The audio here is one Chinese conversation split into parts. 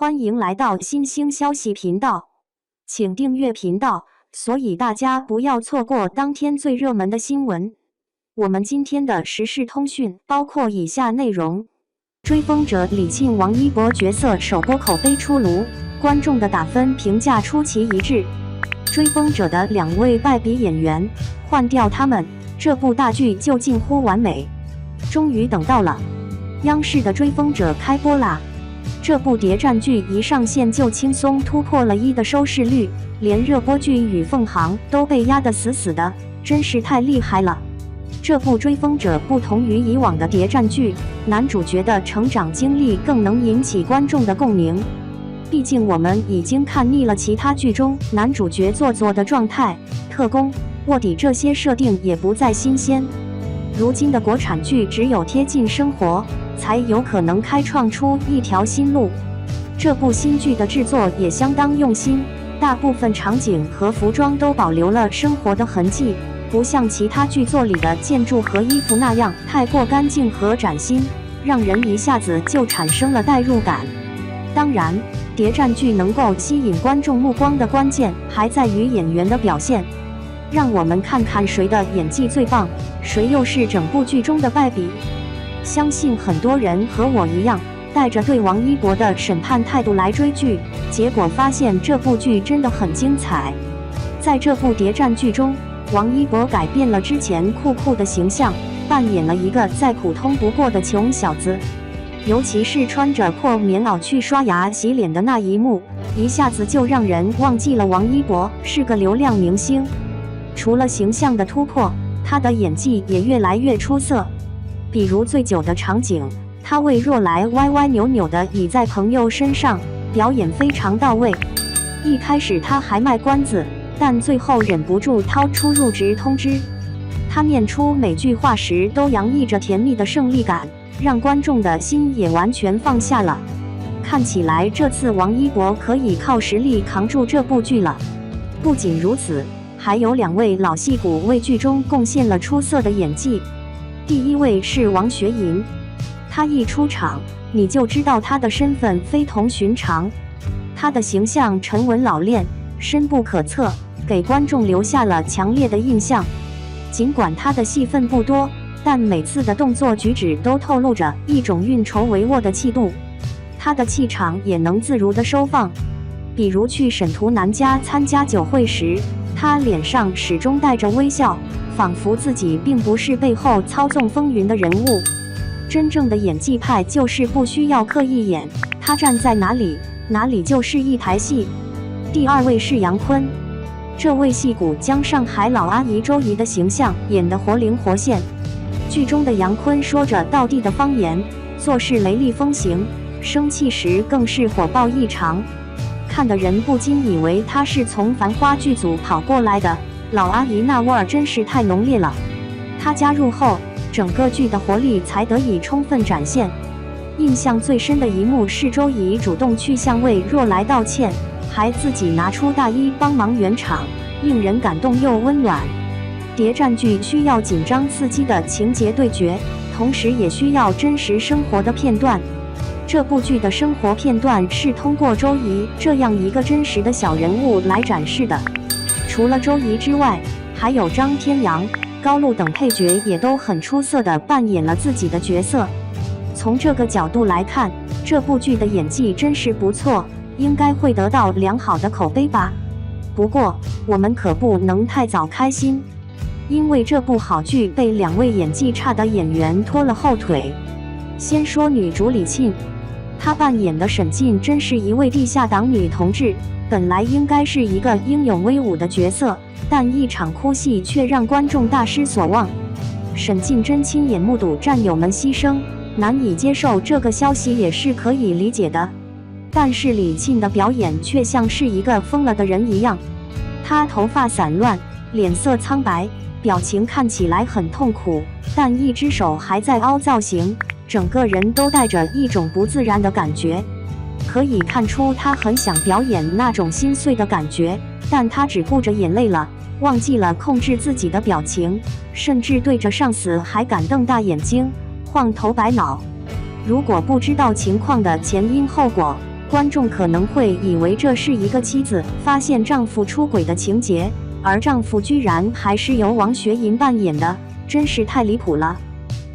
欢迎来到新兴消息频道，请订阅频道，所以大家不要错过当天最热门的新闻。我们今天的时事通讯包括以下内容：追风者李沁、王一博角色首播口碑出炉，观众的打分评价出奇一致。追风者的2位败笔演员，换掉他们，这部大剧就近乎完美。终于等到了，央视的追风者开播啦！这部谍战剧一上线就轻松突破了1的收视率，连热播剧《与凤航》都被压得死死的，真是太厉害了。这部追风者不同于以往的谍战剧，男主角的成长经历更能引起观众的共鸣。毕竟我们已经看腻了其他剧中男主角做作的状态，特工、卧底这些设定也不再新鲜。如今的国产剧只有贴近生活，才有可能开创出一条新路。这部新剧的制作也相当用心，大部分场景和服装都保留了生活的痕迹，不像其他剧作里的建筑和衣服那样太过干净和崭新，让人一下子就产生了代入感。当然，谍战剧能够吸引观众目光的关键还在于演员的表现。让我们看看谁的演技最棒，谁又是整部剧中的败笔。相信很多人和我一样，带着对王一博的审判态度来追剧，结果发现这部剧真的很精彩。在这部谍战剧中，王一博改变了之前酷酷的形象，扮演了一个再普通不过的穷小子。尤其是穿着破棉袄去刷牙洗脸的那一幕，一下子就让人忘记了王一博是个流量明星。除了形象的突破，他的演技也越来越出色。比如醉酒的场景，他为若来歪歪扭扭地倚在朋友身上，表演非常到位。一开始他还卖关子，但最后忍不住掏出入职通知。他念出每句话时都洋溢着甜蜜的胜利感，让观众的心也完全放下了。看起来这次王一博可以靠实力扛住这部剧了。不仅如此，还有2位老戏骨为剧中贡献了出色的演技。第一位是王学垠，他一出场，你就知道他的身份非同寻常。他的形象沉稳老练，深不可测，给观众留下了强烈的印象。尽管他的戏份不多，但每次的动作举止都透露着一种运筹帷幄的气度。他的气场也能自如地收放。比如去沈图南家参加酒会时，他脸上始终带着微笑，仿佛自己并不是背后操纵风云的人物。真正的演技派就是不需要刻意演，他站在哪里，哪里就是一台戏。第2位是杨坤，这位戏骨将上海老阿姨周怡的形象演得活灵活现。剧中的杨坤说着道地的方言，做事雷厉风行，生气时更是火爆异常，看得人不禁以为他是从《繁花》剧组跑过来的。老阿姨那味儿真是太浓烈了。她加入后，整个剧的活力才得以充分展现。印象最深的一幕是周怡主动去向为若来道歉，还自己拿出大衣帮忙圆场，令人感动又温暖。谍战剧需要紧张刺激的情节对决，同时也需要真实生活的片段。这部剧的生活片段是通过周怡这样一个真实的小人物来展示的。除了周怡之外，还有张天阳、高露等配角也都很出色地扮演了自己的角色。从这个角度来看，这部剧的演技真是不错，应该会得到良好的口碑吧。不过，我们可不能太早开心，因为这部好剧被2位演技差的演员拖了后腿。先说女主李沁，她扮演的沈静真是一位地下党女同志，本来应该是一个英勇威武的角色，但一场哭戏却让观众大失所望。沈静真亲眼目睹战友们牺牲，难以接受这个消息也是可以理解的。但是李沁的表演却像是一个疯了的人一样，她头发散乱，脸色苍白，表情看起来很痛苦，但一只手还在凹造型，整个人都带着一种不自然的感觉。可以看出他很想表演那种心碎的感觉，但他只顾着眼泪了，忘记了控制自己的表情，甚至对着上司还敢瞪大眼睛，晃头摆脑。如果不知道情况的前因后果，观众可能会以为这是一个妻子发现丈夫出轨的情节，而丈夫居然还是由王学垠扮演的，真是太离谱了。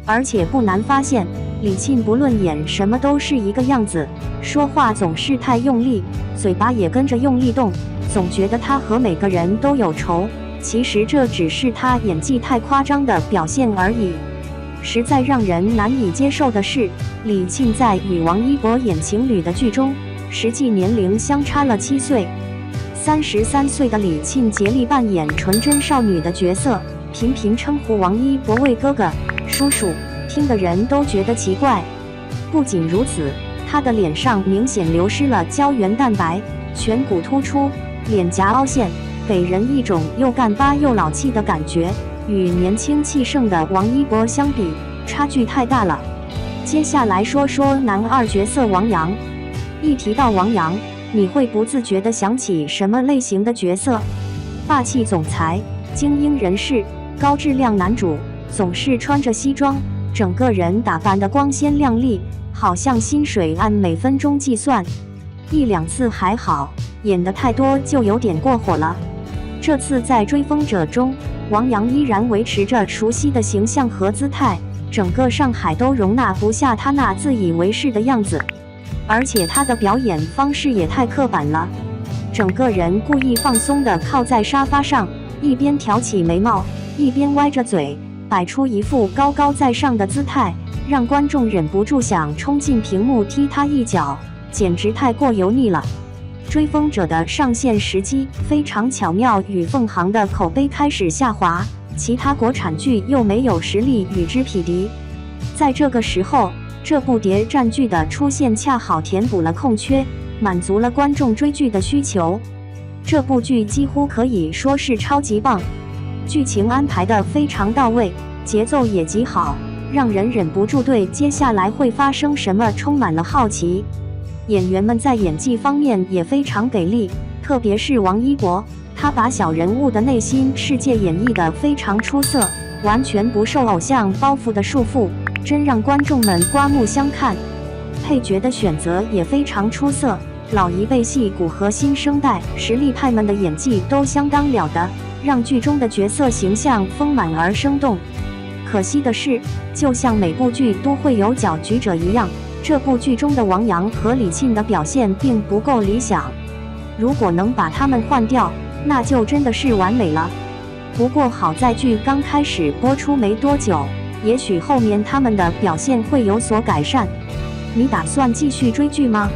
而且不难发现，李沁不论演什么都是一个样子，说话总是太用力，嘴巴也跟着用力动，总觉得她和每个人都有仇。其实这只是她演技太夸张的表现而已。实在让人难以接受的是，李沁在与王一博演情侣的剧中，实际年龄相差了7岁。33岁的李沁竭力扮演纯真少女的角色，频频称呼王一博为哥哥、叔叔，听的人都觉得奇怪。不仅如此，她的脸上明显流失了胶原蛋白，颧骨突出，脸颊凹陷，给人一种又干巴又老气的感觉。与年轻气盛的王一博相比，差距太大了。接下来说说男二角色王阳。一提到王阳，你会不自觉地想起什么类型的角色？霸气总裁、精英人士、高质量男主，总是穿着西装，整个人打扮得光鲜亮丽，好像薪水按每分钟计算。1、2次还好，演得太多就有点过火了。这次在《追风者》中，王阳依然维持着熟悉的形象和姿态，整个上海都容纳不下他那自以为是的样子。而且他的表演方式也太刻板了，整个人故意放松地靠在沙发上，一边挑起眉毛，一边歪着嘴，摆出一副高高在上的姿态，让观众忍不住想冲进屏幕踢他一脚，简直太过油腻了。追风者的上线时机非常巧妙，与凤航的口碑开始下滑，其他国产剧又没有实力与之匹敌。在这个时候，这部谍战剧的出现恰好填补了空缺，满足了观众追剧的需求。这部剧几乎可以说是超级棒，剧情安排得非常到位，节奏也极好，让人忍不住对接下来会发生什么充满了好奇。演员们在演技方面也非常给力，特别是王一博，他把小人物的内心世界演绎得非常出色，完全不受偶像包袱的束缚，真让观众们刮目相看。配角的选择也非常出色，老一辈戏骨和新生代实力派们的演技都相当了得，让剧中的角色形象丰满而生动。可惜的是，就像每部剧都会有搅局者一样，这部剧中的王阳和李沁的表现并不够理想，如果能把他们换掉，那就真的是完美了。不过好在剧刚开始播出没多久，也许后面他们的表现会有所改善。你打算继续追剧吗？